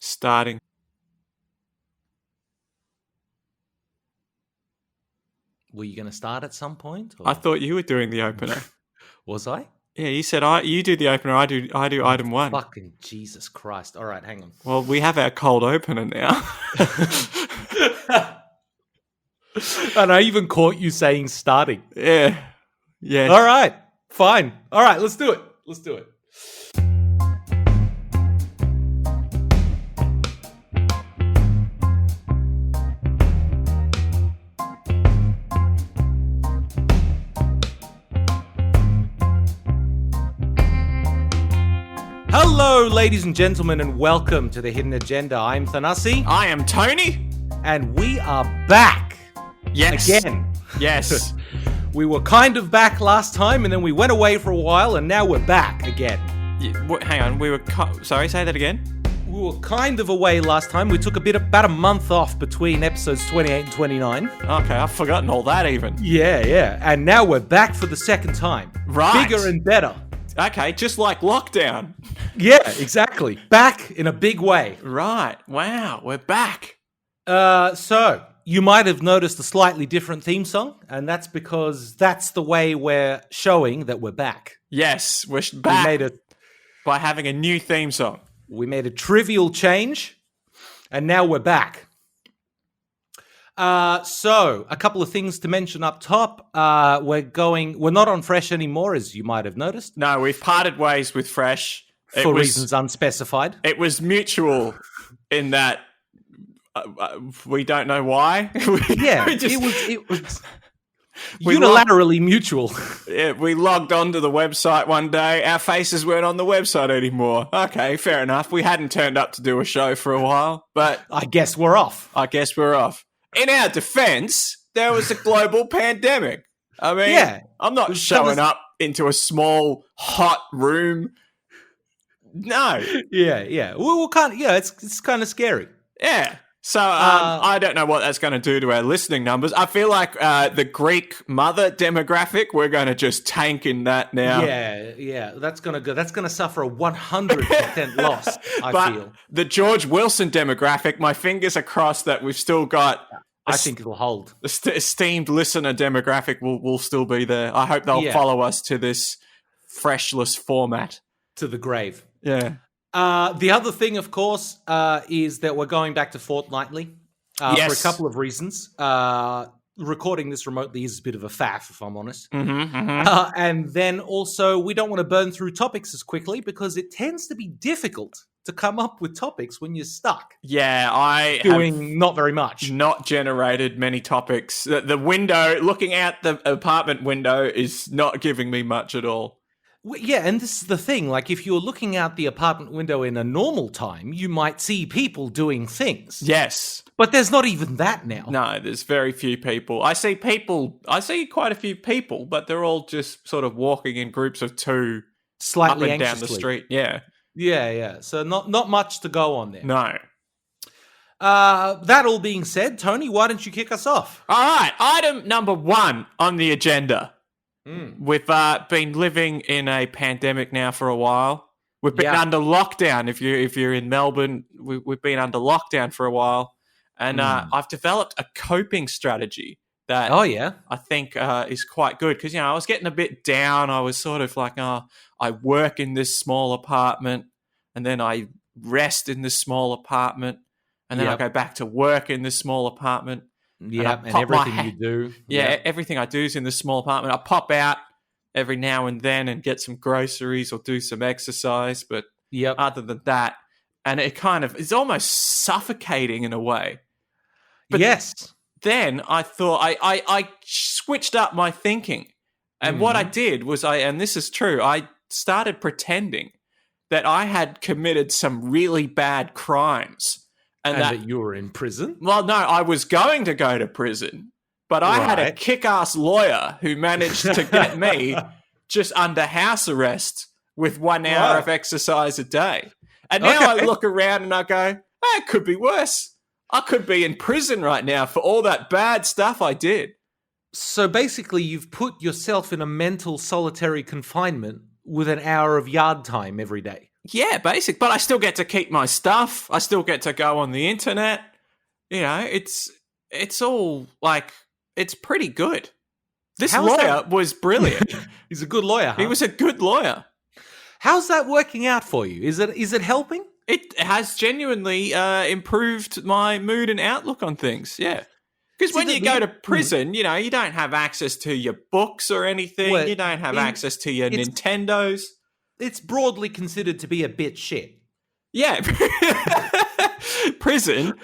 Starting. Were you going to start at some point? I thought you were doing the opener. Was I? Yeah, you said you do the opener. I do item one. Fucking Jesus Christ! All right, hang on. Well, we have our cold opener now. And I even caught you saying starting. Yeah. Yes. All right. Fine. All right. Let's do it. Hello, ladies and gentlemen, and welcome to The Hidden Agenda. I'm Thanasi. I am Tony. And we are back. Yes. Again. Yes. We were kind of back last time, and then we went away for a while, and now we're back again. Hang on. We were... Sorry, say that again? We were kind of away last time. We took about a month off between episodes 28 and 29. Okay, I've forgotten all that even. Yeah. And now we're back for the second time. Right. Bigger and better. Okay, just like lockdown. Yeah, exactly. Back in a big way. Right. Wow, we're back. So, you might have noticed a slightly different theme song, and that's because that's the way we're showing that we're back. Yes, we're back by having a new theme song. We made a trivial change, and now we're back. So, a couple of things to mention up top. We're not on Fresh anymore, as you might have noticed. No, we've parted ways with Fresh. For reasons unspecified. It was mutual in that we don't know why. It was unilaterally mutual. Yeah, we logged onto the website one day. Our faces weren't on the website anymore. Okay, fair enough. We hadn't turned up to do a show for a while, but I guess we're off. In our defense, there was a global pandemic. I mean, I'm not showing up into a small, hot room. No. Yeah. Well, it's kind of scary. Yeah. So I don't know what that's going to do to our listening numbers. I feel like the Greek mother demographic, we're going to just tank in that now. Yeah. That's going to suffer a 100% loss, I feel. The George Wilson demographic, my fingers are crossed that we've still got... I think it'll hold. The esteemed listener demographic will still be there. I hope they'll follow us to this freshless format. To the grave. Yeah. The other thing, of course, is that we're going back to fortnightly for a couple of reasons. Recording this remotely is a bit of a faff, if I'm honest. And then also, we don't want to burn through topics as quickly because it tends to be difficult to come up with topics when you're stuck. Yeah, I doing not very much. Not generated many topics. The window, looking out the apartment window, is not giving me much at all. Yeah, and this is the thing. Like, if you're looking out the apartment window in a normal time, you might see people doing things. Yes. But there's not even that now. No, there's very few people. I see quite a few people, but they're all just sort of walking in groups of two. Slightly up and anxiously. down the street. Yeah. Yeah. So not much to go on there. No. That all being said, Tony, why don't you kick us off? All right. Item number 1 on the agenda. We've been living in a pandemic now for a while. We've been under lockdown. If you're in Melbourne, we've been under lockdown for a while, and I've developed a coping strategy that I think is quite good because I was getting a bit down. I was sort of like, I work in this small apartment, and then I rest in this small apartment, and then I go back to work in this small apartment. Yeah, and everything you do. Yeah, everything I do is in this small apartment. I pop out every now and then and get some groceries or do some exercise, but other than that, and it's almost suffocating in a way. But then I thought I switched up my thinking, and what I did was and this is true, I started pretending that I had committed some really bad crimes. And that you were in prison? Well, no, I was going to go to prison, but I had a kick-ass lawyer who managed to get me just under house arrest with 1 hour of exercise a day. And now I look around and I go, it could be worse. I could be in prison right now for all that bad stuff I did. So basically, you've put yourself in a mental solitary confinement with an hour of yard time every day. Yeah, basic. But I still get to keep my stuff. I still get to go on the internet. You know, it's all like, it's pretty good. This lawyer was brilliant. He's a good lawyer, huh? He was a good lawyer. How's that working out for you? Is it helping? It has genuinely improved my mood and outlook on things, yeah. Because when you go to prison, you know, you don't have access to your books or anything. Well, you don't have access to your Nintendos. It's broadly considered to be a bit shit. Yeah. Prison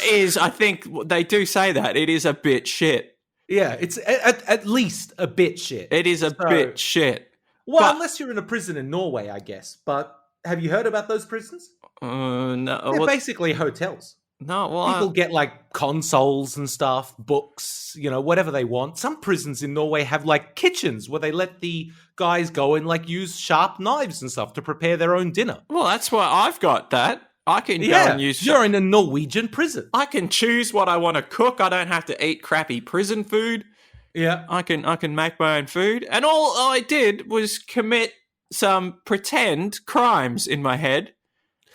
is, I think, they do say that. It is a bit shit. Yeah, it's at least a bit shit. It is a bit shit. Well, unless you're in a prison in Norway, I guess. But have you heard about those prisons? No. They're basically hotels. No, well, people get like consoles and stuff, books, you know, whatever they want. Some prisons in Norway have like kitchens where they let the guys go and like use sharp knives and stuff to prepare their own dinner. Well, that's why I've got that. I can go and use. You're in a Norwegian prison. I can choose what I want to cook. I don't have to eat crappy prison food. Yeah, I can make my own food, and all I did was commit some pretend crimes in my head.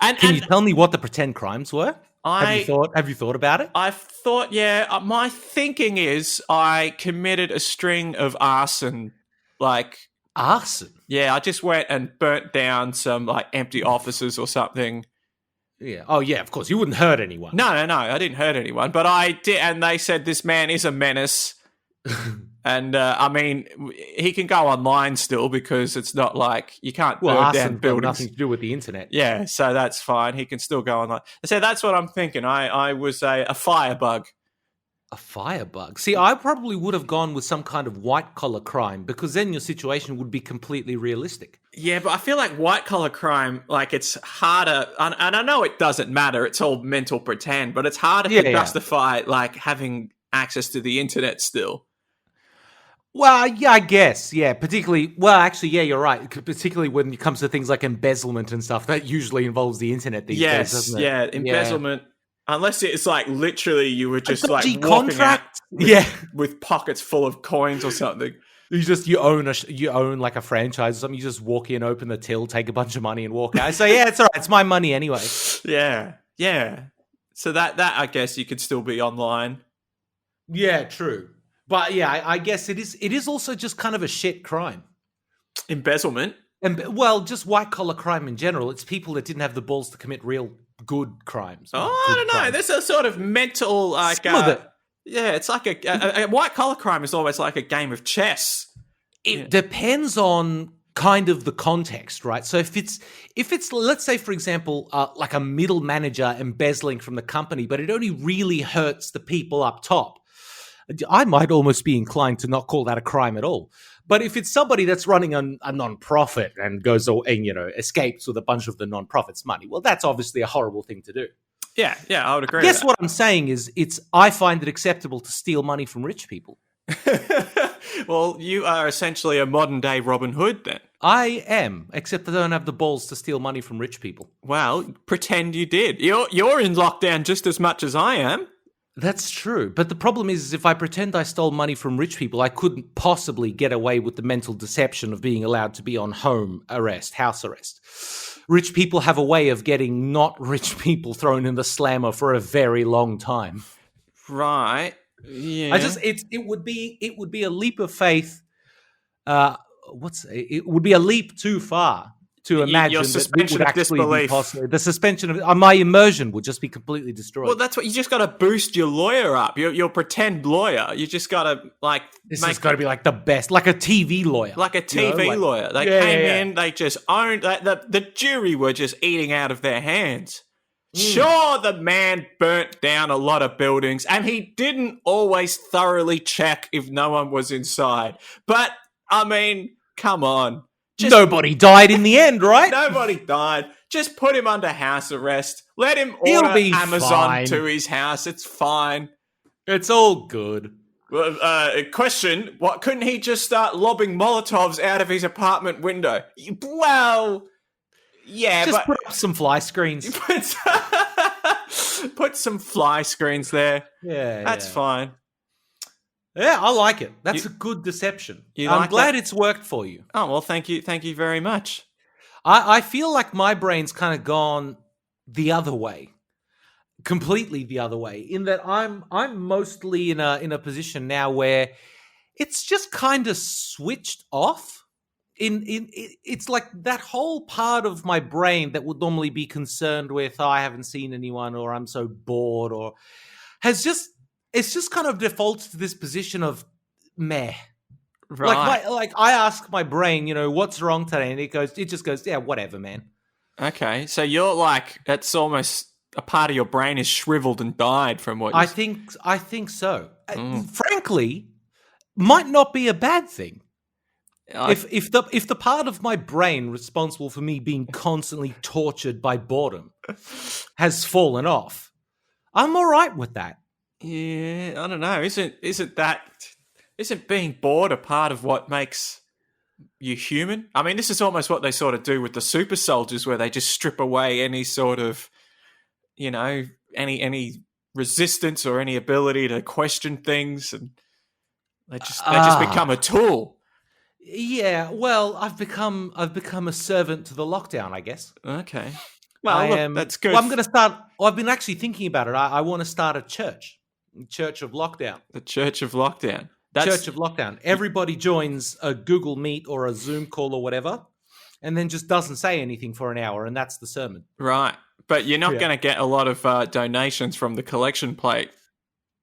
And can you tell me what the pretend crimes were? Have you thought about it? I've thought, yeah. My thinking is I committed a string of arson, like arson. Yeah, I just went and burnt down some like empty offices or something. Yeah. Oh, yeah. Of course, you wouldn't hurt anyone. No. I didn't hurt anyone, but I did. And they said this man is a menace. And I mean, he can go online still because it's not like you can't burn down buildings. Nothing to do with the internet. Yeah, so that's fine. He can still go online. So that's what I'm thinking. I was a firebug. A firebug? See, I probably would have gone with some kind of white-collar crime because then your situation would be completely realistic. Yeah, but I feel like white-collar crime, like it's harder, and I know it doesn't matter. It's all mental pretend, but it's harder to justify like having access to the internet still. Well, yeah, I guess, yeah. Particularly, actually, yeah, you're right. Particularly when it comes to things like embezzlement and stuff, that usually involves the internet these days, doesn't it? Yeah, embezzlement. Yeah. Unless it's like literally you were just like walking contract, out with pockets full of coins or something. You own like a franchise or something. You just walk in, open the till, take a bunch of money, and walk out. So yeah, it's all right. It's my money anyway. Yeah. So that I guess you could still be online. Yeah, true. But yeah, I guess it is also just kind of a shit crime. Embezzlement? Well, just white-collar crime in general. It's people that didn't have the balls to commit real good crimes. I don't know. There's a sort of mental, like... it's like a white-collar crime is always like a game of chess. It depends on kind of the context, right? So if it's let's say, for example, like a middle manager embezzling from the company, but it only really hurts the people up top, I might almost be inclined to not call that a crime at all. But if it's somebody that's running a non-profit and goes and escapes with a bunch of the non-profit's money, well, that's obviously a horrible thing to do. Yeah, I would agree. I guess what I'm saying is I find it acceptable to steal money from rich people. Well, you are essentially a modern-day Robin Hood then. I am, except I don't have the balls to steal money from rich people. Well, pretend you did. You're in lockdown just as much as I am. That's true. But the problem is if I pretend I stole money from rich people, I couldn't possibly get away with the mental deception of being allowed to be on house arrest. Rich people have a way of getting not rich people thrown in the slammer for a very long time. Right. Yeah. It would be a leap of faith. It would be a leap too far to imagine that it would actually be possible. The suspension of my immersion would just be completely destroyed. Well, that's what you just got to boost your lawyer up. Your pretend lawyer. You just got to like. This has got to be like the best, like a TV lawyer, like a TV lawyer. They came in, they just owned. The jury were just eating out of their hands. Sure, the man burnt down a lot of buildings, and he didn't always thoroughly check if no one was inside. But I mean, come on. Nobody died in the end, right? Nobody died. Just put him under house arrest. Let him order Amazon to his house. It's fine. It's all good. Question, couldn't he just start lobbing Molotovs out of his apartment window? Well, yeah. Just put up some fly screens. Put some fly screens there. Yeah. That's fine. Yeah, I like it. That's a good deception. I'm glad it's worked for you. Oh, well, thank you. Thank you very much. I feel like my brain's kind of gone the other way, completely the other way. In that I'm mostly in a position now where it's just kind of switched off. It's like that whole part of my brain that would normally be concerned with, oh, I haven't seen anyone, or I'm so bored, or it's just kind of defaulted to this position of meh. Right. Like I ask my brain, what's wrong today, and it just goes, yeah, whatever, man. Okay, so you're like, it's almost a part of your brain is shriveled and died from what I think so. Frankly, might not be a bad thing. If the part of my brain responsible for me being constantly tortured by boredom has fallen off, I'm all right with that. Yeah, I don't know. Isn't being bored a part of what makes you human? I mean, this is almost what they sort of do with the super soldiers, where they just strip away any sort of, any resistance or any ability to question things, and they just become a tool. Yeah, well, I've become a servant to the lockdown, I guess. Okay. Well, that's good. Well, I'm going to start. Well, I've been actually thinking about it. I want to start a church of lockdown. The Church of Lockdown. Church of Lockdown. Everybody joins a Google Meet or a Zoom call or whatever, and then just doesn't say anything for an hour, and that's the sermon. Right, but you're not going to get a lot of donations from the collection plate.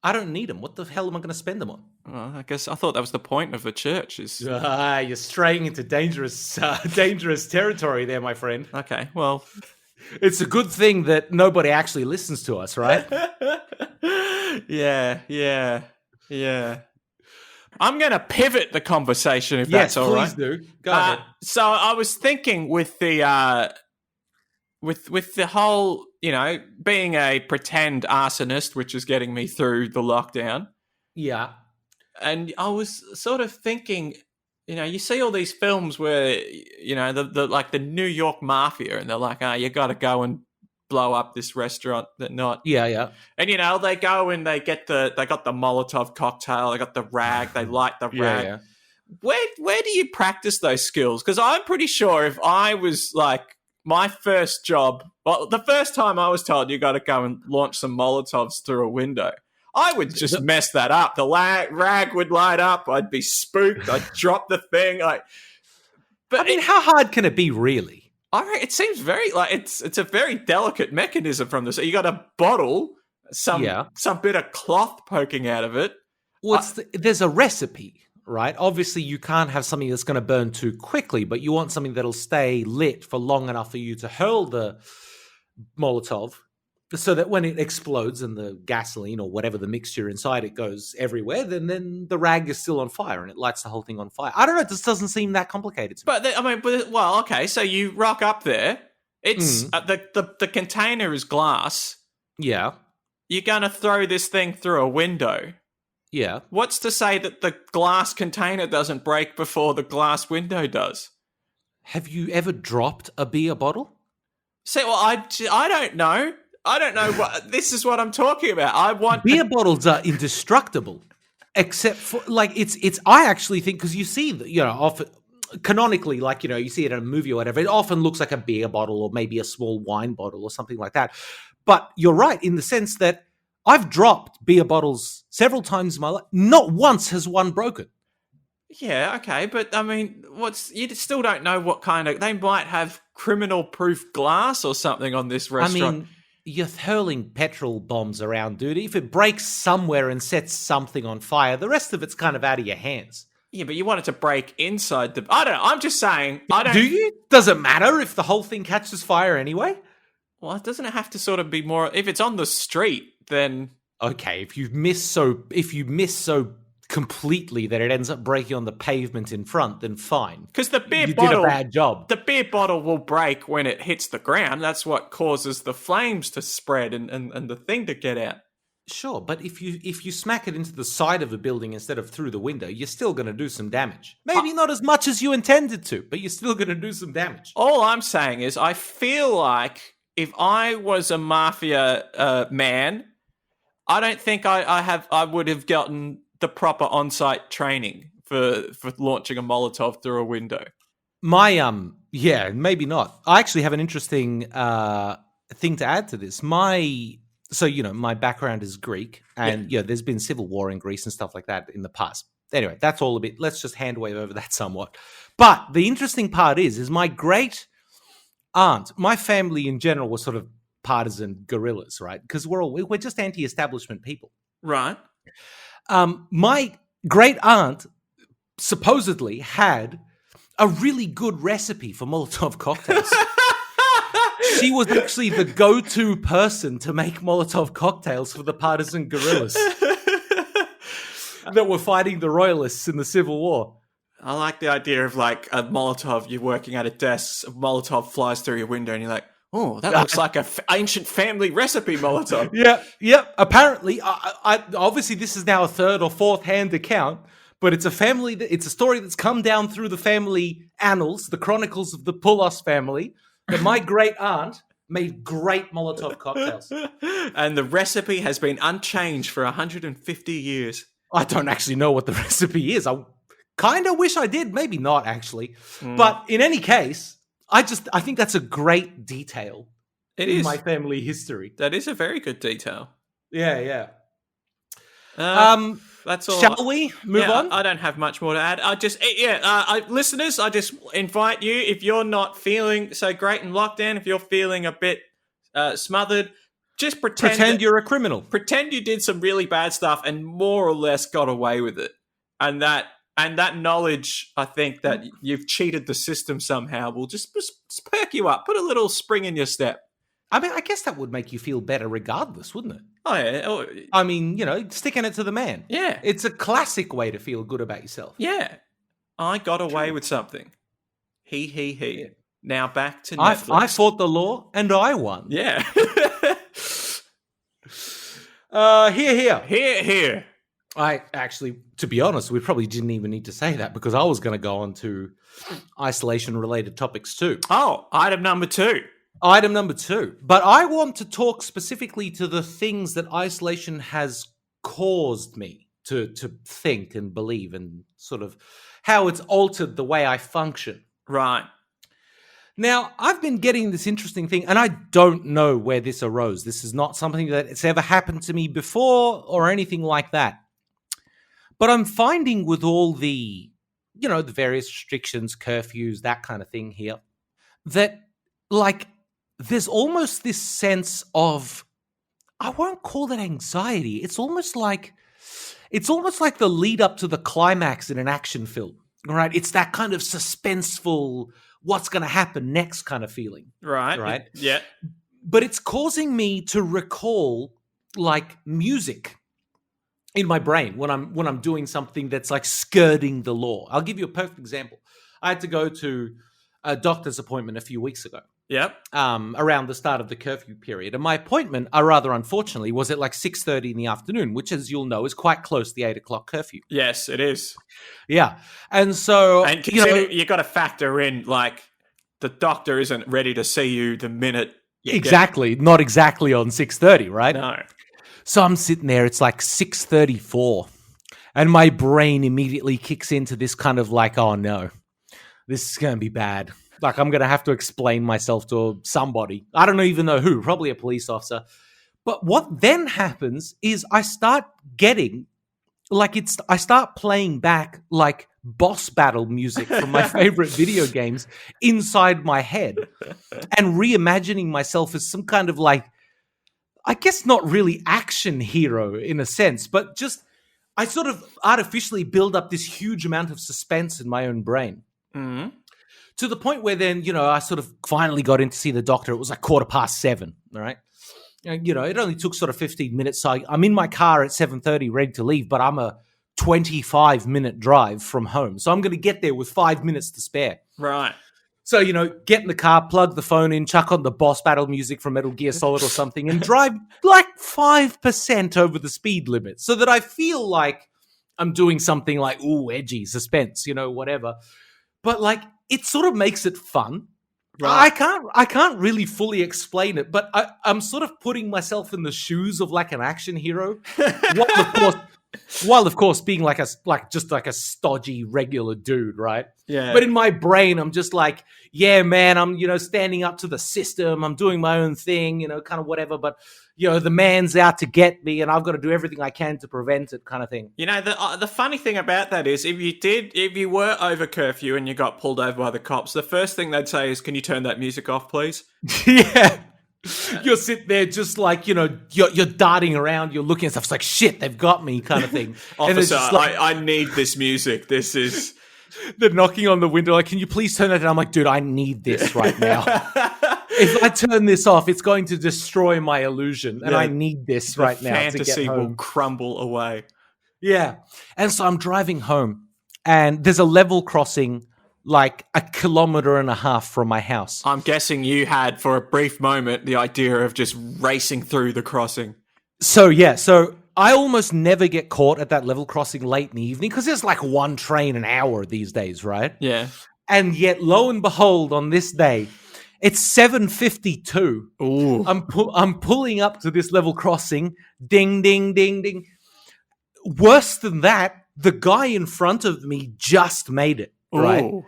I don't need them. What the hell am I going to spend them on? Well, I guess I thought that was the point of the church. You're straying into dangerous territory there, my friend. Okay, well, it's a good thing that nobody actually listens to us, right? Yeah. I'm going to pivot the conversation if that's all right. Yes, please do. Go ahead. So I was thinking with the with the whole, being a pretend arsonist, which is getting me through the lockdown. Yeah. And I was sort of thinking, you see all these films where, the like the New York Mafia, and they're like, you got to go and blow up this restaurant that not. Yeah. And, they go and they got the Molotov cocktail, they got the rag, they light the rag. Yeah. Where do you practice those skills? Because I'm pretty sure if I was like, my first job, well, the first time I was told you got to go and launch some Molotovs through a window, I would just mess that up. The rag would light up. I'd be spooked. I'd drop the thing. But how hard can it be, really? It seems very it's a very delicate mechanism from this. You got a bottle, some bit of cloth poking out of it. Well, there's a recipe. Right? Obviously, you can't have something that's going to burn too quickly, but you want something that'll stay lit for long enough for you to hurl the Molotov so that when it explodes and the gasoline or whatever the mixture inside it goes everywhere, then the rag is still on fire and it lights the whole thing on fire. I don't know. This doesn't seem that complicated to me. Okay. So you rock up there. It's the container is glass. Yeah. You're going to throw this thing through a window. Yeah. What's to say that the glass container doesn't break before the glass window does? Have you ever dropped a beer bottle? See, well, I don't know. I don't know. This is what I'm talking about. Beer bottles are indestructible, except for it's. I actually think, because you see, often canonically, you see it in a movie or whatever, it often looks like a beer bottle or maybe a small wine bottle or something like that. But you're right in the sense that I've dropped beer bottles several times in my life. Not once has one broken. Yeah, okay, but I mean, you still don't know what kind of. They might have criminal-proof glass or something on this restaurant. I mean, you're hurling petrol bombs around, dude. If it breaks somewhere and sets something on fire, the rest of it's kind of out of your hands. Yeah, but you want it to break inside the. I don't know. I'm just saying. I don't. Do you? Does it matter if the whole thing catches fire anyway? Well, doesn't it have to sort of be more? If it's on the street, then okay. If you miss so completely that it ends up breaking on the pavement in front, then fine. Because the beer bottle did a bad job. The beer bottle will break when it hits the ground. That's what causes the flames to spread and the thing to get out. Sure, but if you smack it into the side of the building instead of through the window, you're still going to do some damage. Maybe not as much as you intended to, but you're still going to do some damage. All I'm saying is I feel like if I was a mafia man, I don't think I would have gotten the proper on-site training for launching a Molotov through a window. My Yeah, maybe not. I actually have an interesting thing to add to this. My background is Greek, and there's been civil war in Greece and stuff like that in the past. Anyway, that's all a bit. Let's just hand wave over that somewhat. But the interesting part is my great aunt, my family in general was sort of partisan guerrillas, right? Because we're just anti-establishment people, right? My great aunt supposedly had a really good recipe for Molotov cocktails. She was actually the go-to person to make Molotov cocktails for the partisan guerrillas that were fighting the royalists in the Civil War. I like the idea of like a Molotov, you're working at a desk, a Molotov flies through your window and you're like, oh, that looks like an ancient family recipe Molotov. Yeah. Apparently, I obviously this is now a third or fourth hand account, but it's a story that's come down through the family annals, the chronicles of the Poulos family, that my great aunt made great Molotov cocktails. And the recipe has been unchanged for 150 years. I don't actually know what the recipe is. I kind of wish I did. Maybe not, actually. But in any case, I think that's a great detail in my family history. That is a very good detail. Yeah. That's all. Shall we move on? I don't have much more to add. Listeners, I just invite you, if you're not feeling so great in lockdown, if you're feeling a bit smothered, just pretend you're a criminal. Pretend you did some really bad stuff and more or less got away with it. And that knowledge, I think, that you've cheated the system somehow will just perk you up, put a little spring in your step. I mean, I guess that would make you feel better regardless, wouldn't it? Oh, yeah. I mean, sticking it to the man. Yeah. It's a classic way to feel good about yourself. Yeah. I got away with something. He. Yeah. Now back to Netflix. I fought the law and I won. Yeah. Here. I actually, to be honest, we probably didn't even need to say that because I was going to go on to isolation-related topics too. Oh, item number 2. But I want to talk specifically to the things that isolation has caused me to think and believe and sort of how it's altered the way I function. Right. Now, I've been getting this interesting thing, and I don't know where this arose. This is not something that's ever happened to me before or anything like that. But I'm finding with all the, the various restrictions, curfews, that kind of thing here, that, there's almost this sense of, I won't call it anxiety. It's almost like the lead up to the climax in an action film, right? It's that kind of suspenseful, what's going to happen next kind of feeling. Right. Yeah. But it's causing me to recall music in my brain when I'm doing something that's skirting the law. I'll give you a perfect example. I had to go to a doctor's appointment a few weeks ago. Yep. Around the start of the curfew period. And my appointment, rather unfortunately, was at 6:30 in the afternoon, which, as you'll know, is quite close to the 8 o'clock curfew. Yes, it is. Yeah. And so... And you got to factor in, the doctor isn't ready to see you the minute... Exactly. Not exactly on 6:30, right? No. So I'm sitting there, it's 6:34, and my brain immediately kicks into this kind of oh no, this is going to be bad. I'm going to have to explain myself to somebody. I don't even know who, probably a police officer. But what then happens is I start getting, I start playing back boss battle music from my favorite video games inside my head and reimagining myself as some kind of I guess not really action hero in a sense, but just I sort of artificially build up this huge amount of suspense in my own brain. Mm-hmm. To the point where then, I sort of finally got in to see the doctor. It was 7:15, all right? It only took sort of 15 minutes. So I'm in my car at 7:30 ready to leave, but I'm a 25-minute drive from home. So I'm going to get there with 5 minutes to spare. Right. So, get in the car, plug the phone in, chuck on the boss battle music from Metal Gear Solid or something, and drive 5% over the speed limit so that I feel like I'm doing something edgy, suspense, whatever. But it sort of makes it fun. Right. I can't really fully explain it, but I'm sort of putting myself in the shoes of an action hero. While, of course, While, of course, being just like a stodgy regular dude, right? Yeah. But in my brain, I'm just like, yeah, man, I'm, standing up to the system. I'm doing my own thing, kind of whatever. But, the man's out to get me and I've got to do everything I can to prevent it kind of thing. The funny thing about that is if you were over curfew and you got pulled over by the cops, the first thing they'd say is, can you turn that music off, please? Yeah. You're sitting there just like, you're darting around, you're looking at stuff. It's like, shit, they've got me kind of thing. Officer, I need this music. This is... They're knocking on the window like, can you please turn it down? I'm like, dude, I need this right now. If I turn this off, it's going to destroy my illusion. And I need this right now to get home. Fantasy will crumble away. Yeah. And so I'm driving home and there's a level crossing like 1.5 kilometers from my house. I'm guessing you had, for a brief moment, the idea of just racing through the crossing. So I almost never get caught at that level crossing late in the evening because there's like one train an hour these days, right? Yeah. And yet, lo and behold, on this day, it's 7:52. Ooh. I'm pulling up to this level crossing. Ding, ding, ding, ding. Worse than that, the guy in front of me just made it, right? Ooh.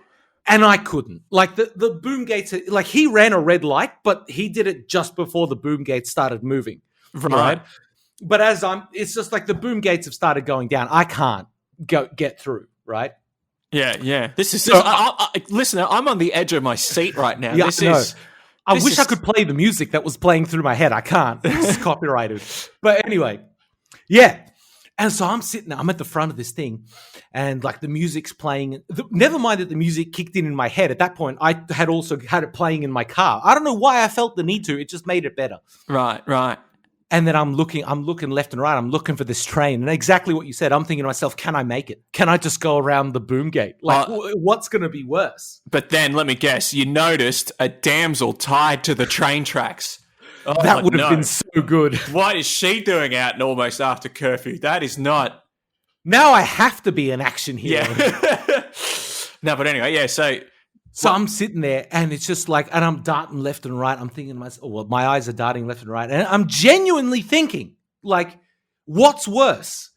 And I couldn't. Like the boom gates, like he ran a red light, but he did it just before the boom gates started moving, right? But it's just like the boom gates have started going down. I can't get through, right? Yeah. Listener, I'm on the edge of my seat right now. Yeah, I wish I could play the music that was playing through my head. I can't. It's copyrighted. But anyway, yeah. And so I'm sitting there, I'm at the front of this thing, and like the music's playing. Never mind that the music kicked in my head. At that point, I had also had it playing in my car. I don't know why I felt the need to. It just made it better. Right. And then I'm looking left and right. I'm looking for this train. And exactly what you said, I'm thinking to myself, can I make it? Can I just go around the boom gate? Like, what's going to be worse? But then, let me guess, you noticed a damsel tied to the train tracks. Oh, that would have been so good. What is she doing out and almost after curfew? That is not... Now I have to be an action hero. Yeah. No, but anyway, yeah, so I'm sitting there and it's just like, and I'm darting left and right. I'm thinking to myself, well, my eyes are darting left and right. And I'm genuinely thinking, like, what's worse?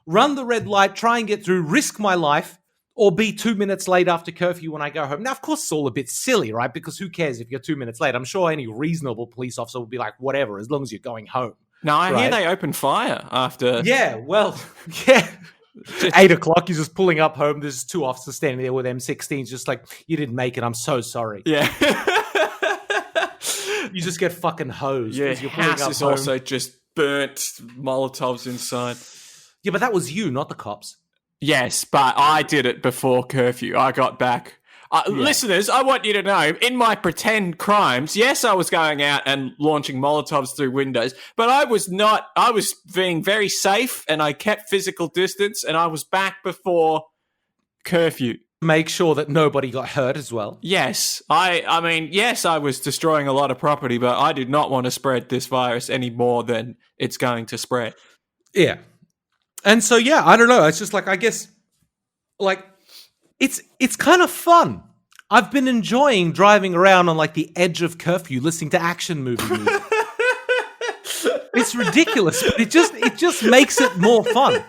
Run the red light, try and get through, risk my life, or be 2 minutes late after curfew when I go home. Now, of course, it's all a bit silly, right? Because who cares if you're 2 minutes late? I'm sure any reasonable police officer would be like, whatever, as long as you're going home. No, I hear they open fire after... Yeah, well, yeah. 8 o'clock, you're just pulling up home. There's 2 officers standing there with M16s, just like, you didn't make it. I'm so sorry. Yeah. You just get fucking hosed. Your you're pulling house up is home. also just burnt Molotovs inside. Yeah, but that was you, not the cops. Yes, but I did it before curfew. I got back. Listeners, I want you to know, in my pretend crimes, yes, I was going out and launching Molotovs through windows, but I was not. I was being very safe, and I kept physical distance, and I was back before curfew. Make sure that nobody got hurt as well. Yes. I mean, yes, I was destroying a lot of property, but I did not want to spread this virus any more than it's going to spread. Yeah. And so, yeah, I don't know. It's just like, I guess, like, it's kind of fun. I've been enjoying driving around on like the edge of curfew, listening to action movie music. It's ridiculous, but it just makes it more fun.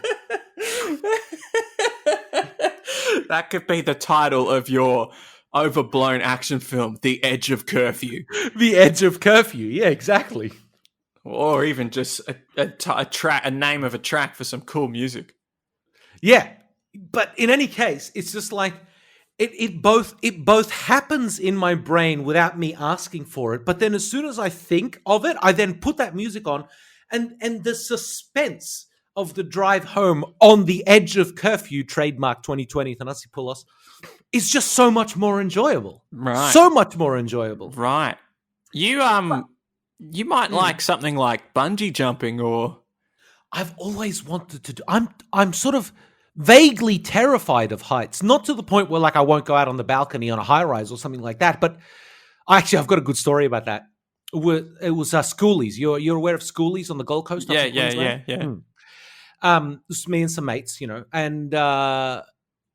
That could be the title of your overblown action film, The Edge of Curfew. The Edge of Curfew, yeah, exactly. Or even just a name of a track for some cool music. Yeah, but in any case, it's just like it both happens in my brain without me asking for it. But then, as soon as I think of it, I then put that music on, and the suspense of the drive home on the edge of curfew, trademark 2020 Thanasi Poulos, is just so much more enjoyable. Right, so much more enjoyable. Right, You might like something like bungee jumping, or... I've always wanted to do... I'm sort of vaguely terrified of heights. Not to the point where, like, I won't go out on the balcony on a high-rise or something like that, but actually, I've got a good story about that. It was schoolies. You're aware of schoolies on the Gold Coast? Yeah. It was me and some mates, and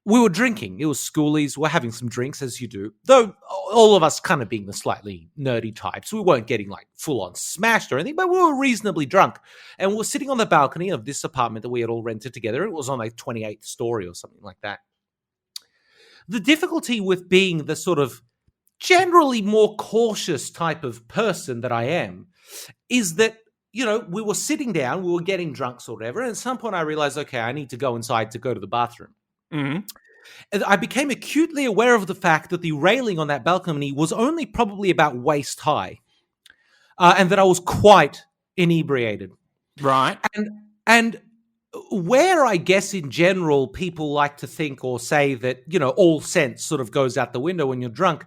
we were drinking. It was schoolies. We're having some drinks, as you do. Though all of us kind of being the slightly nerdy types. We weren't getting like full on smashed or anything, but we were reasonably drunk. And we were sitting on the balcony of this apartment that we had all rented together. It was on like 28th story or something like that. The difficulty with being the sort of generally more cautious type of person that I am is that, you know, we were sitting down, we were getting drunk or whatever. And at some point I realized, okay, I need to go inside to go to the bathroom. Mm-hmm. And I became acutely aware of the fact that the railing on that balcony was only probably about waist high, and that I was quite inebriated. Right. And where I guess in general people like to think or say that, you know, all sense sort of goes out the window when you're drunk,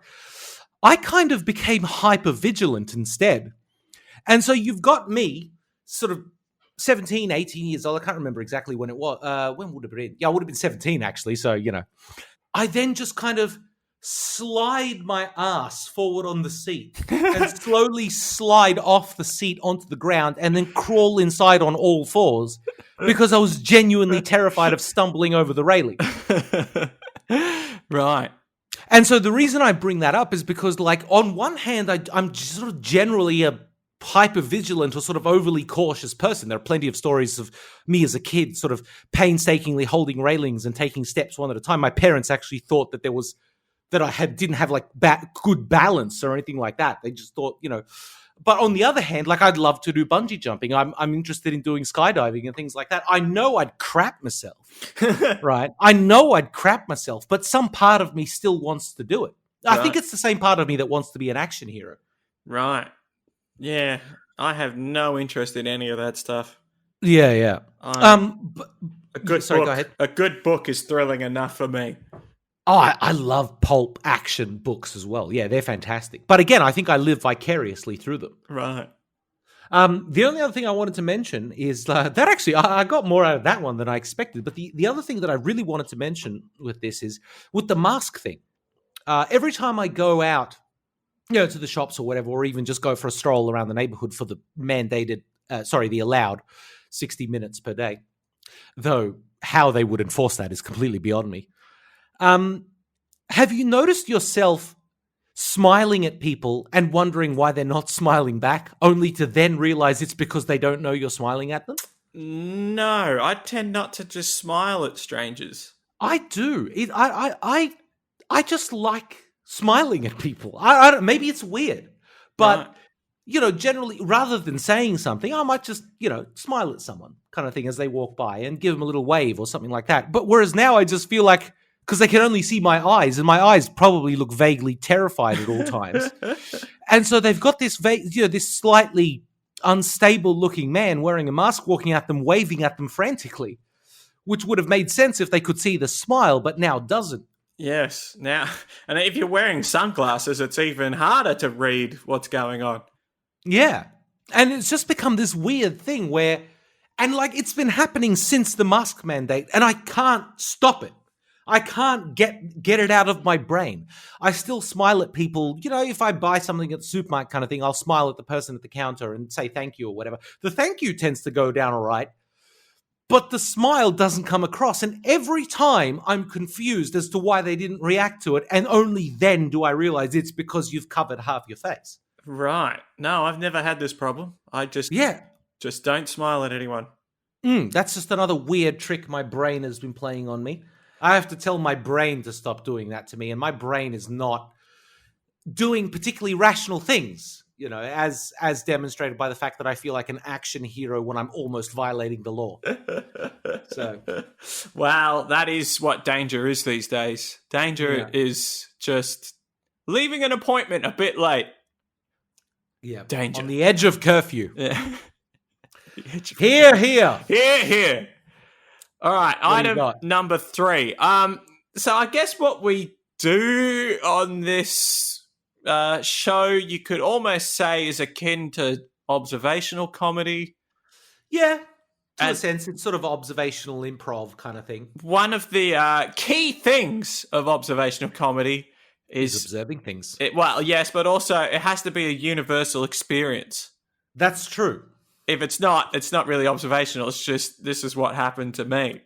I kind of became hyper vigilant instead. And so you've got me sort of 17, 18 years old. I can't remember exactly when it was. When would it have been? Yeah, I would have been 17, actually. So, you know, I then just kind of slide my ass forward on the seat and slowly slide off the seat onto the ground and then crawl inside on all fours because I was genuinely terrified of stumbling over the railing. Right. And so the reason I bring that up is because, like, on one hand, I'm sort of generally a hyper-vigilant or sort of overly cautious person. There are plenty of stories of me as a kid sort of painstakingly holding railings and taking steps one at a time. My parents actually thought that I didn't have like good balance or anything like that. They just thought, you know. But on the other hand, like, I'd love to do bungee jumping. I'm interested in doing skydiving and things like that. I know I'd crap myself, right? I know I'd crap myself, but some part of me still wants to do it. I think it's the same part of me that wants to be an action hero. Right. Yeah, I have no interest in any of that stuff. Yeah. Go ahead. A good book is thrilling enough for me. Oh, I love pulp action books as well. Yeah, they're fantastic. But again, I think I live vicariously through them. Right. The only other thing I wanted to mention is that actually I got more out of that one than I expected. But the other thing that I really wanted to mention with this is with the mask thing. Every time I go out, you know, to the shops or whatever, or even just go for a stroll around the neighborhood for the the allowed 60 minutes per day. Though how they would enforce that is completely beyond me. Have you noticed yourself smiling at people and wondering why they're not smiling back, only to then realize it's because they don't know you're smiling at them? No, I tend not to just smile at strangers. I do. I just like smiling at people. I don't, maybe it's weird, but right. You know, generally, rather than saying something, I might just, you know, smile at someone, kind of thing, as they walk by and give them a little wave or something like that. But whereas now I just feel like, because they can only see my eyes, and my eyes probably look vaguely terrified at all times, and so they've got this this slightly unstable-looking man wearing a mask, walking at them, waving at them frantically, which would have made sense if they could see the smile, but now doesn't. Yes, now, and if you're wearing sunglasses, it's even harder to read what's going on. Yeah, and it's just become this weird thing where, and like it's been happening since the mask mandate, and I can't stop it. I can't get it out of my brain. I still smile at people. You know, if I buy something at the supermarket kind of thing, I'll smile at the person at the counter and say thank you or whatever. The thank you tends to go down all right. But the smile doesn't come across. And every time I'm confused as to why they didn't react to it. And only then do I realize it's because you've covered half your face. Right. No, I've never had this problem. I just don't smile at anyone. That's just another weird trick my brain has been playing on me. I have to tell my brain to stop doing that to me. And my brain is not doing particularly rational things, you know, as demonstrated by the fact that I feel like an action hero when I'm almost violating the law. So, well, that is what danger is these days. Danger is just leaving an appointment a bit late. Yeah, danger on the edge of curfew. Yeah. Here. All right, item number 3. So I guess what we do on this show, you could almost say is akin to observational comedy. Yeah, to a sense, it's sort of observational improv kind of thing. One of the key things of observational comedy is observing things. Well, yes, but also it has to be a universal experience. That's true. If it's not really observational. It's just, this is what happened to me.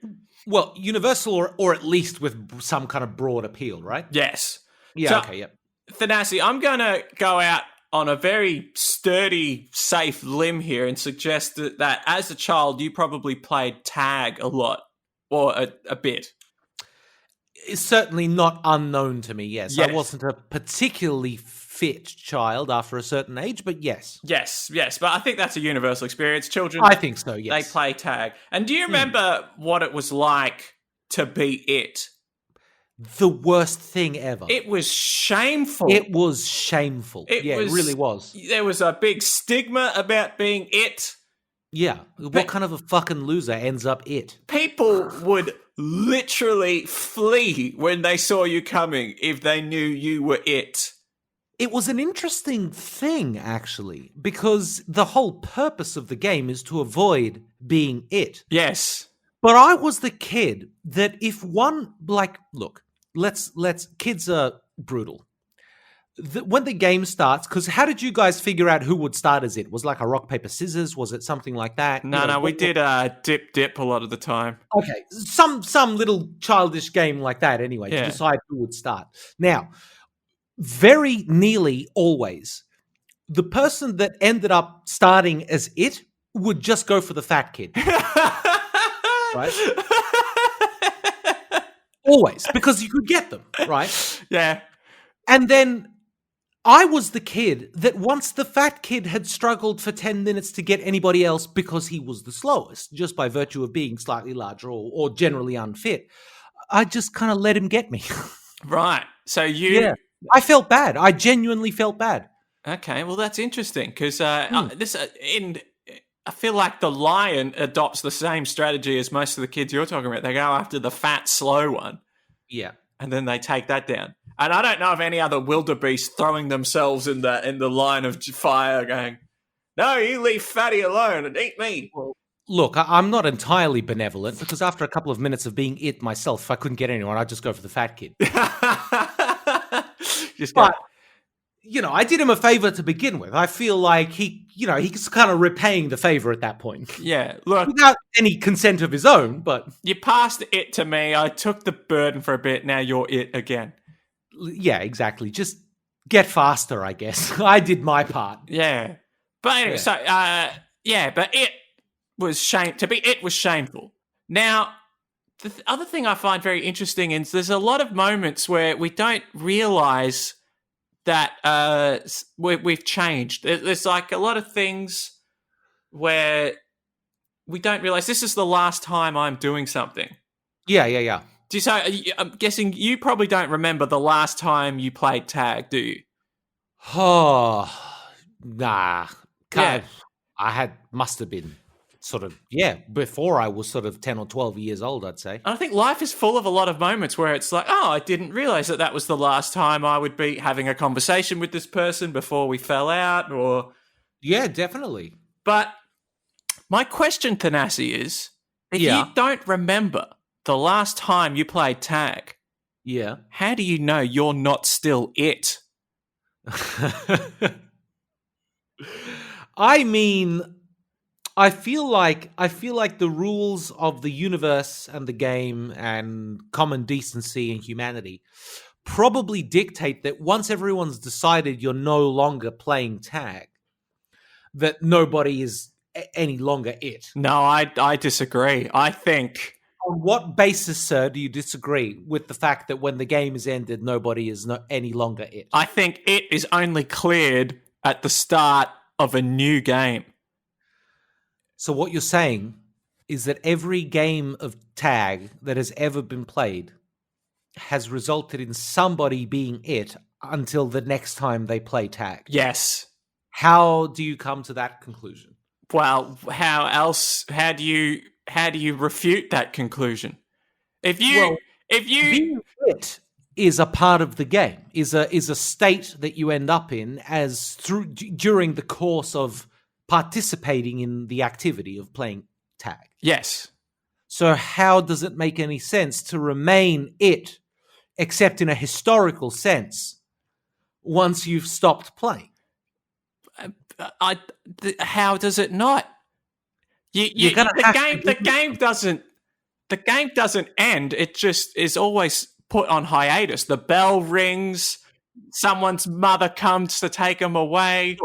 Well, universal or at least with some kind of broad appeal, right? Yes. Yeah, So, okay, yep. Thanasi, I'm going to go out on a very sturdy, safe limb here and suggest that as a child, you probably played tag a lot or a bit. It's certainly not unknown to me, yes. Yes. I wasn't a particularly fit child after a certain age, but yes. Yes. But I think that's a universal experience. Children, I think so, yes. they play tag. And do you remember what it was like to be it? The worst thing ever. It was shameful. It was shameful. It really was. There was a big stigma about being it. Yeah. What kind of a fucking loser ends up it? People would literally flee when they saw you coming if they knew you were it. It was an interesting thing, actually, because the whole purpose of the game is to avoid being it. Yes. But I was the kid that if one, look, kids are brutal. When the game starts, because how did you guys figure out who would start as it? Was it like a rock, paper, scissors? Was it something like that? No, we did dip a lot of the time. Okay, some little childish game like that anyway, to decide who would start. Now, very nearly always, the person that ended up starting as it would just go for the fat kid. Right? Always, because you could get them, right? Yeah. And then I was the kid that once the fat kid had struggled for 10 minutes to get anybody else because he was the slowest, just by virtue of being slightly larger or generally unfit, I just kind of let him get me. Right. So you... Yeah. I felt bad. I genuinely felt bad. Okay, well, that's interesting, because I feel like the lion adopts the same strategy as most of the kids you're talking about. They go after the fat, slow one. Yeah. And then they take that down. And I don't know of any other wildebeest throwing themselves in the line of fire going, no, you leave Fatty alone and eat me. Well, look, I'm not entirely benevolent, because after a couple of minutes of being it myself, if I couldn't get anyone, I'd just go for the fat kid. But, I did him a favor to begin with. I feel like he's kind of repaying the favor at that point. Yeah, look. Without any consent of his own, but... You passed it to me. I took the burden for a bit. Now you're it again. Yeah, exactly. Just get faster, I guess. I did my part. Yeah. But anyway, so, but it was it was shameful. Now, the other thing I find very interesting is there's a lot of moments where we don't realize that we've changed. There's like a lot of things where we don't realize this is the last time I'm doing something. Yeah. I'm guessing you probably don't remember the last time you played tag, do you? Oh, nah. Yeah. Must have been before I was sort of 10 or 12 years old, I'd say. And I think life is full of a lot of moments where it's like, oh, I didn't realize that was the last time I would be having a conversation with this person before we fell out, or... Yeah, definitely. But my question, Thanasi, is, if you don't remember the last time you played tag, how do you know you're not still it? I mean... I feel like the rules of the universe and the game and common decency and humanity probably dictate that once everyone's decided you're no longer playing tag, that nobody is any longer it. No, I disagree. I think... On what basis, sir, do you disagree with the fact that when the game is ended, nobody is any longer it? I think it is only cleared at the start of a new game. So what you're saying is that every game of tag that has ever been played has resulted in somebody being it until the next time they play tag. Yes. How do you come to that conclusion? Well, how else? How do you refute that conclusion? If you being it is a part of the game, is a state that you end up in during the course of participating in the activity of playing tag. Yes. So how does it make any sense to remain it, except in a historical sense, once you've stopped playing? How does it not? The game doesn't the game doesn't end. It just is always put on hiatus. The bell rings. Someone's mother comes to take them away.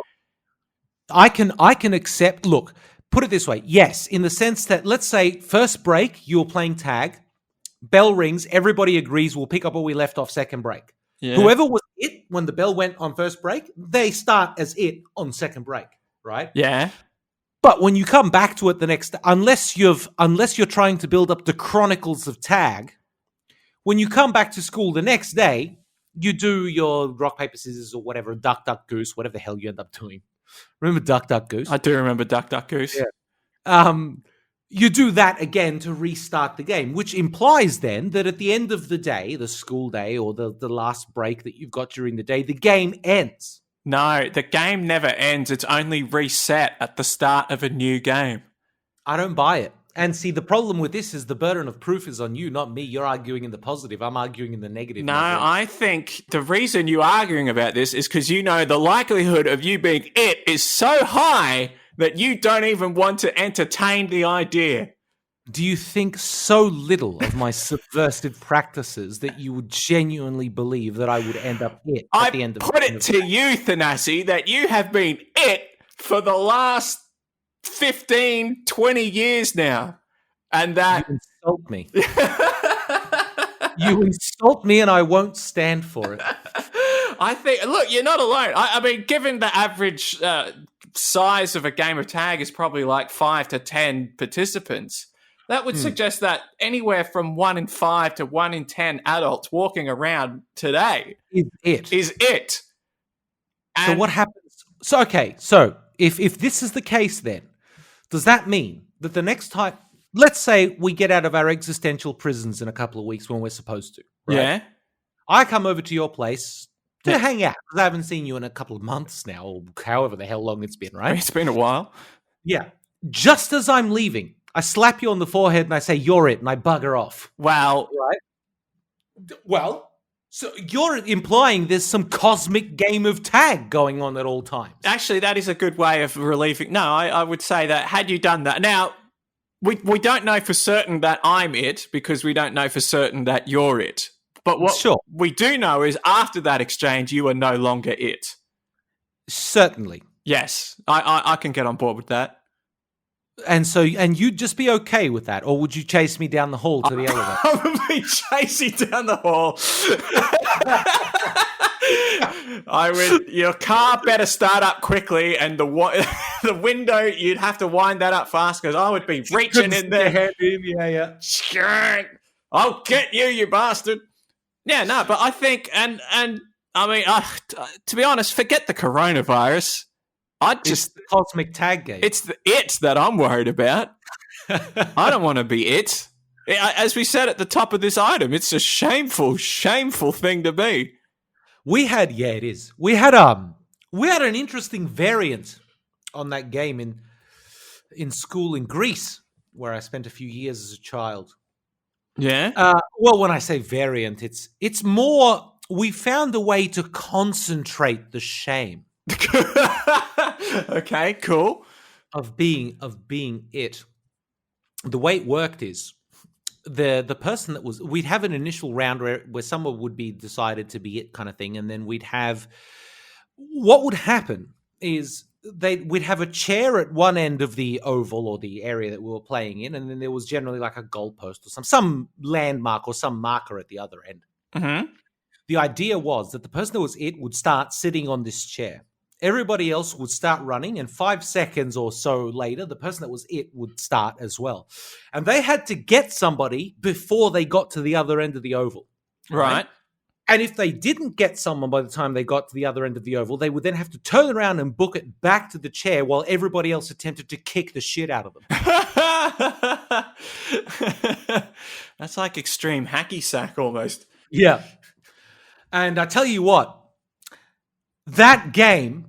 I can accept. Look, put it this way. Yes, in the sense that, let's say, first break, you're playing tag. Bell rings. Everybody agrees we'll pick up where we left off second break. Yeah. Whoever was it when the bell went on first break, they start as it on second break, right? Yeah. But when you come back to it the next, unless you're trying to build up the chronicles of tag, when you come back to school the next day, you do your rock, paper, scissors or whatever, duck, duck, goose, whatever the hell you end up doing. Remember duck, duck, goose? I do remember duck, duck, goose. Yeah. You do that again to restart the game, which implies then that at the end of the day, the school day or the last break that you've got during the day, the game ends. No, the game never ends. It's only reset at the start of a new game. I don't buy it. And see, the problem with this is the burden of proof is on you, not me. You're arguing in the positive. I'm arguing in the negative. No, I think the reason you're arguing about this is because you know the likelihood of you being it is so high that you don't even want to entertain the idea. Do you think so little of my subversive practices that you would genuinely believe that I would end up it at the end of the game? I put it to you, Thanasi, that you have been it for the last 15, 20 years now. And that... You insult me. You insult me and I won't stand for it. I think, look, you're not alone. I mean, given the average size of a game of tag is probably like 5 to 10 participants, that would suggest that anywhere from 1 in 5 to 1 in 10 adults walking around today is it. And so what happens? So, okay, so if this is the case then, does that mean that the next time, let's say we get out of our existential prisons in a couple of weeks when we're supposed to, right? Yeah. I come over to your place to hang out because I haven't seen you in a couple of months now, or however the hell long it's been, right? It's been a while. Yeah. Just as I'm leaving, I slap you on the forehead and I say, you're it, and I bugger off. Wow. Right? Well, so you're implying there's some cosmic game of tag going on at all times. Actually, that is a good way of relieving. No, I would say that had you done that. Now, we don't know for certain that I'm it because we don't know for certain that you're it. But what we do know is after that exchange, you are no longer it. Certainly. Yes, I can get on board with that. And so, and you'd just be okay with that, or would you chase me down the hall to the elevator? Probably chase you down the hall. I would. Your car better start up quickly, and the window you'd have to wind that up fast because I would be reaching in there. Yeah. I'll get you, you bastard. Yeah, no, but I think, and I mean, to be honest, forget the coronavirus. It's the cosmic tag game. It's the it that I'm worried about. I don't want to be it. As we said at the top of this item, it's a shameful, shameful thing to be. It is. We had an interesting variant on that game in school in Greece, where I spent a few years as a child. Yeah. Well, when I say variant, it's more we found a way to concentrate the shame. Okay, cool. Of being it. The way it worked is the person that was, we'd have an initial round where someone would be decided to be it kind of thing, and then we'd have, what would happen is we'd have a chair at one end of the oval or the area that we were playing in, and then there was generally like a goalpost or some landmark or some marker at the other end. Mm-hmm. The idea was that the person that was it would start sitting on this chair. Everybody else would start running, and 5 seconds or so later, the person that was it would start as well. And they had to get somebody before they got to the other end of the oval. Right. And if they didn't get someone by the time they got to the other end of the oval, they would then have to turn around and book it back to the chair while everybody else attempted to kick the shit out of them. That's like extreme hacky sack almost. Yeah. And I tell you what, that game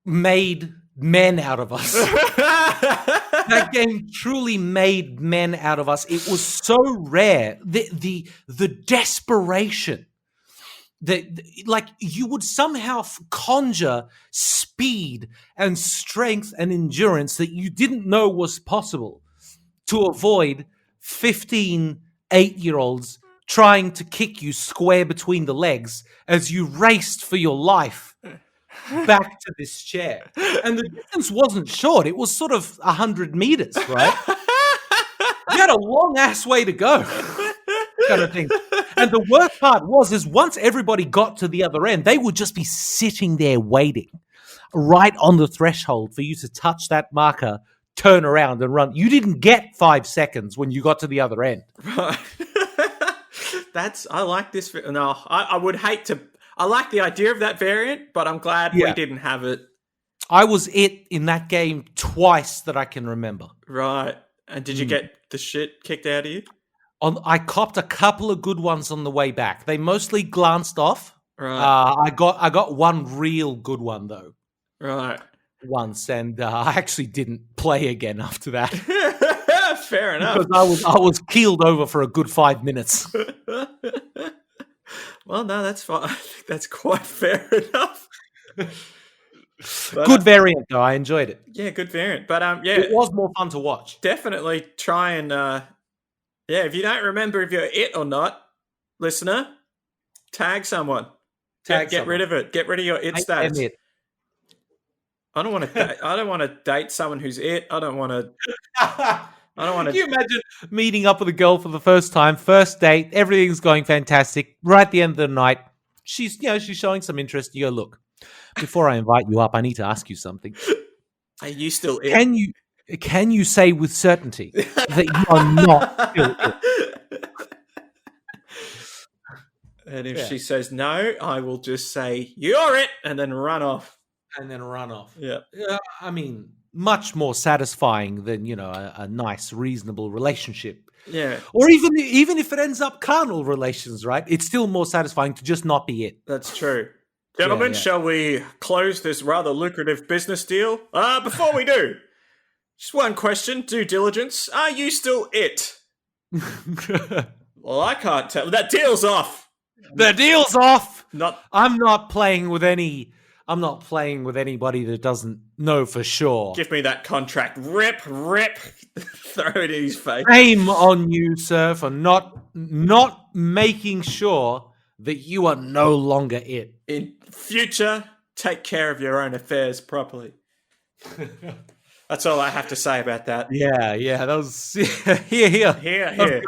made men out of us. That game truly made men out of us. It was so rare. The desperation that, like, you would somehow conjure speed and strength and endurance that you didn't know was possible to avoid 15 8-year-olds trying to kick you square between the legs as you raced for your life back to this chair. And the distance wasn't short. It was sort of 100 meters, right? You had a long-ass way to go, kind of thing. And the worst part is once everybody got to the other end, they would just be sitting there waiting right on the threshold for you to touch that marker, turn around and run. You didn't get 5 seconds when you got to the other end. Right. I like this. No, I would hate to. I like the idea of that variant, but I'm glad we didn't have it. I was it in that game twice that I can remember. Right. And did you get the shit kicked out of you? I copped a couple of good ones on the way back. They mostly glanced off. Right. I got one real good one though. Right. Once, and I actually didn't play again after that. Fair enough. Because I was keeled over for a good 5 minutes. Well, no, that's fine. I think that's quite fair enough. But, good variant, though. I enjoyed it. Yeah, good variant. But it was more fun to watch. Definitely try and if you don't remember if you're it or not, listener, tag someone. Get rid of it. Get rid of your it status. I don't want to. I don't want to date someone who's it. I don't want to. Can you imagine meeting up with a girl for the first time, first date, everything's going fantastic. Right at the end of the night, she's showing some interest. You go, look, before I invite you up, I need to ask you something. Are you still it? Can you say with certainty that you are not still it? And if she says no, I will just say you're it, and then run off. Yeah. I mean, much more satisfying than, a nice, reasonable relationship. Yeah. Or even if it ends up carnal relations, right? It's still more satisfying to just not be it. That's true. Gentlemen, shall we close this rather lucrative business deal? Before we do, just one question, due diligence. Are you still it? Well, I can't tell. That deal's off. The deal's off. I'm not playing with anybody that doesn't know for sure. Give me that contract. Rip. Throw it in his face. Shame on you, sir, for not making sure that you are no longer it. In future, take care of your own affairs properly. That's all I have to say about that. Yeah. That was here.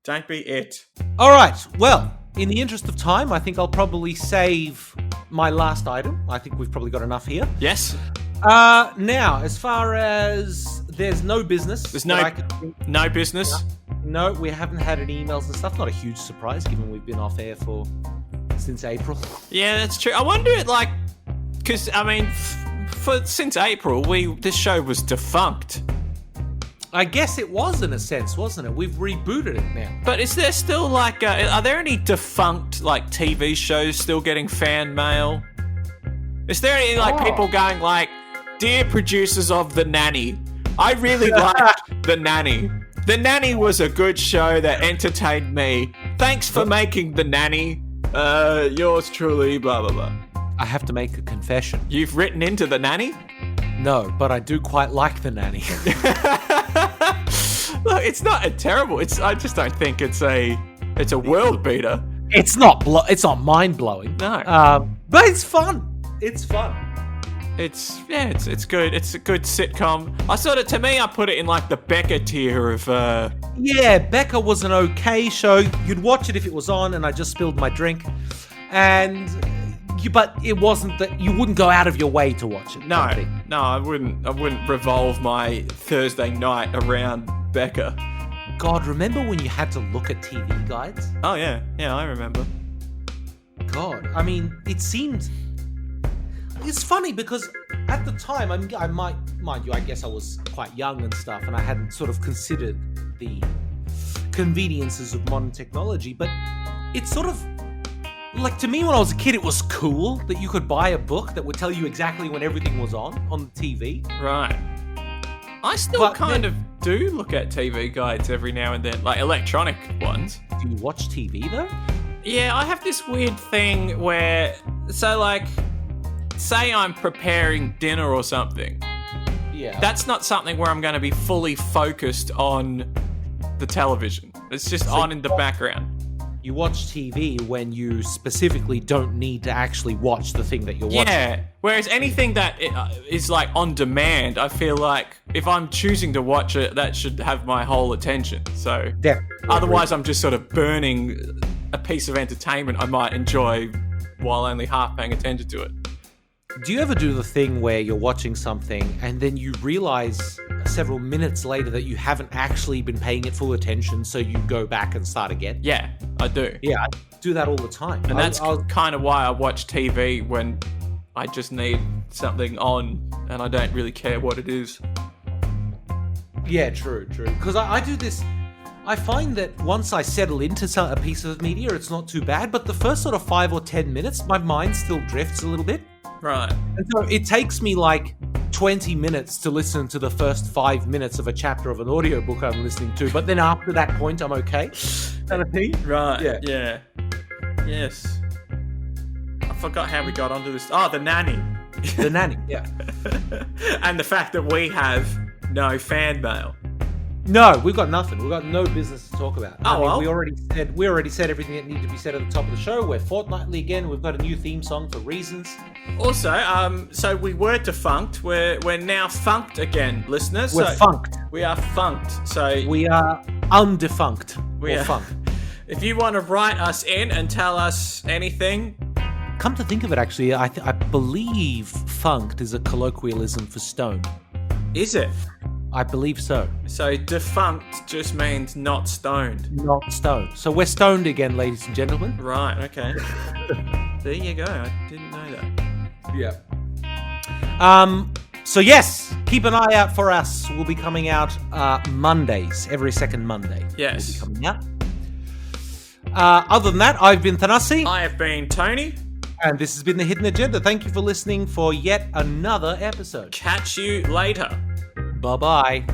Don't be it. All right. Well, in the interest of time, I think I'll probably save my last item. I think we've probably got enough here. Yes. Now, as far as there's no business. There's no business. No, we haven't had any emails and stuff. Not a huge surprise, given we've been off air since April. Yeah, that's true. I wonder, because I mean, since April, this show was defunct. I guess it was in a sense, wasn't it? We've rebooted it now. But is there still are there any defunct TV shows still getting fan mail? Is there any people going dear producers of The Nanny, I really liked The Nanny. The Nanny was a good show that entertained me. Thanks for making The Nanny. Yours truly, blah, blah, blah. I have to make a confession. You've written into The Nanny? No, but I do quite like The Nanny. Look, it's not a terrible. I just don't think it's a world beater. It's not mind blowing. No, but it's fun. It's fun. It's good. It's a good sitcom. To me, I put it in the Becca tier of. Yeah, Becca was an okay show. You'd watch it if it was on, and I just spilled my drink, but it wasn't that you wouldn't go out of your way to watch it. No, I wouldn't. I wouldn't revolve my Thursday night around Becca. God, remember when you had to look at TV guides? Oh yeah, I remember. God, I mean, it's funny because at the time, I might, mind you, I guess I was quite young and stuff, and I hadn't sort of considered the conveniences of modern technology, but it's sort of to me when I was a kid, it was cool that you could buy a book that would tell you exactly when everything was on the TV. Right. I still do look at TV guides every now and then, electronic ones. Do you watch TV though? Yeah, I have this weird thing where, say I'm preparing dinner or something. Yeah. That's not something where I'm going to be fully focused on the television. It's just on in the background. You watch TV when you specifically don't need to actually watch the thing that you're watching. Yeah. Whereas anything that is like on demand, I feel like if I'm choosing to watch it, that should have my whole attention. So otherwise, I'm just sort of burning a piece of entertainment I might enjoy while only half paying attention to it. Do you ever do the thing where you're watching something and then you realize several minutes later that you haven't actually been paying it full attention, so you go back and start again? Yeah, I do. Yeah, I do that all the time. And that's kind of why I watch TV when I just need something on and I don't really care what it is. Yeah, true. Because I do this... I find that once I settle into a piece of media, it's not too bad, but the first sort of 5 or 10 minutes, my mind still drifts a little bit. Right. And so it takes me like 20 minutes to listen to the first 5 minutes of a chapter of an audiobook I'm listening to, but then after that point, I'm okay. Kind of thing. Right. Yeah. Yes. I forgot how we got onto this. Oh, the nanny. The nanny, yeah. And the fact that we have no fan mail. No, we've got nothing. We've got no business to talk about. Well. We already said everything that needed to be said at the top of the show. We're fortnightly again. We've got a new theme song for reasons. Also, so we were defunct. We're now funked again, listeners. We're funked. We are funked. So we are undefunct. We are funked. If you want to write us in and tell us anything. Come to think of it, actually, I believe funked is a colloquialism for stoned. Is it? I believe so. So defunct just means not stoned. Not stoned. So we're stoned again, ladies and gentlemen. Right, okay. There you go. I didn't know that. Yeah. So yes, keep an eye out for us. We'll be coming out Mondays, every second Monday. Yes. We'll be coming out. Other than that, I've been Thanasi. I have been Tony. And this has been The Hidden Agenda. Thank you for listening for yet another episode. Catch you later. Bye-bye.